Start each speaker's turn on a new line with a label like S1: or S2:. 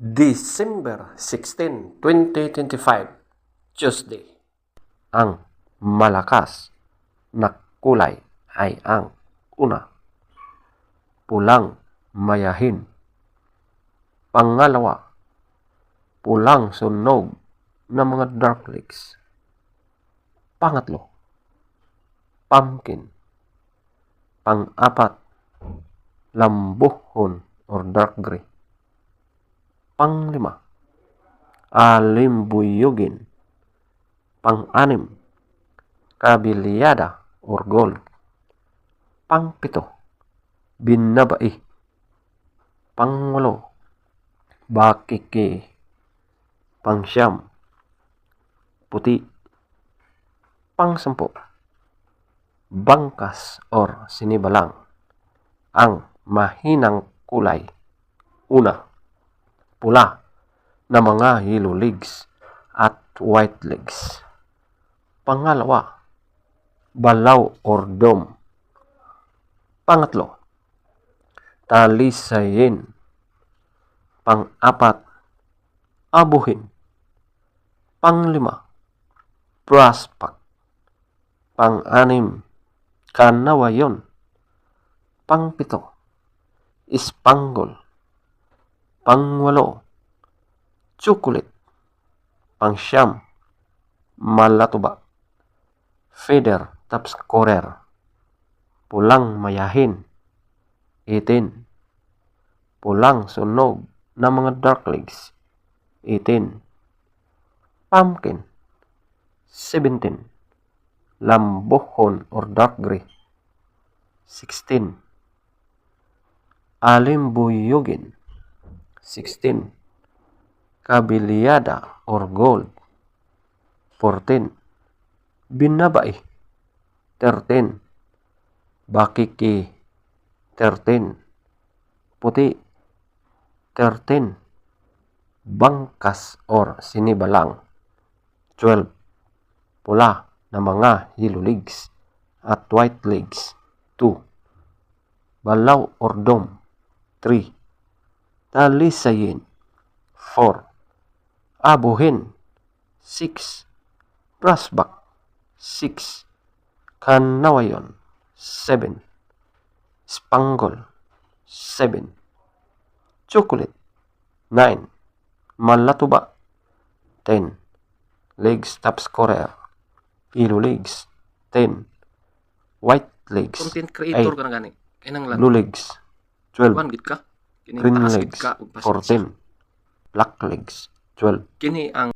S1: December 16, 2025, Tuesday. Ang malakas na kulay ay ang una, pulang mayahin. Pangalawa, pulang sunog ng mga dark legs. Pangatlo, pumpkin. Pang-apat, lambuhon or dark gray. Panglima, alimbuyugin. Pang-anim, kabilyada or gold. Pangpito, binabai. Pangwalo, bakiki. Pangsyam, puti. Pangsampu, bangkas or sinibalang. Ang mahinang kulay. Una, pula na mga yellow legs at white legs. Pangalawa, balaw or dome. Pangatlo, talisayin. Pang-apat, abuhin. Panglima, prospect. Pang-anim, kanawayon. Pangpito, spangle. Pangwalo, chocolate. Pangsyam, malatuba. Feather top scorer. Pulang mayahin. 18. Pulang sunog ng mga dark legs. 18. Pumpkin. 17. Lambuhon or dark gray. 16. Alimbuyugin. 16. Kabilyada or gold. 14. Binabai. 13. Bakiki. 13. Puti. 13. Bangkas or sinibalang. 12. Pula na mga yellow legs at white legs. 2. Balaw or dome. 3. Talisayin. 4. Abuhin. 6. Prospect. 6. Kanawayon. 7. Spangle. 7. Chocolate. 9. Malatuba. 10. Legs top scorer. Yellow legs. 10. White legs.
S2: Content creator ka na gani.
S1: Blue legs. 12.
S2: Kuan gid ka.
S1: Green legs. 14. Black legs. 12.
S2: Kini ang